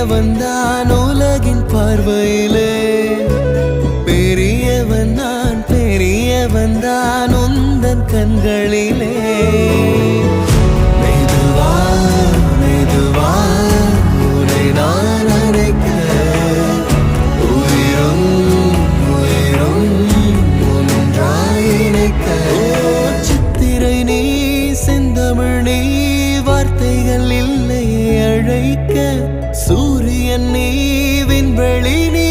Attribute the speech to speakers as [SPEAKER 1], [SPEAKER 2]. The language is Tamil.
[SPEAKER 1] சிறியவன் தான் உலகின் பார்வையிலே, பெரியவன் நான் பெரியவன் தான் உந்தன் கண்களிலே. மெதுவா மெதுவா உன்னை நான் அணைக்க, உயிரும் உயிரும் ஒன்றாய் இணைக்க. சித்திரை நீ செந்தமிழ் நீ, வார்த்தைகள் இல்லை அழைக்க. சூரியன் நீ விண்வெளி நீ,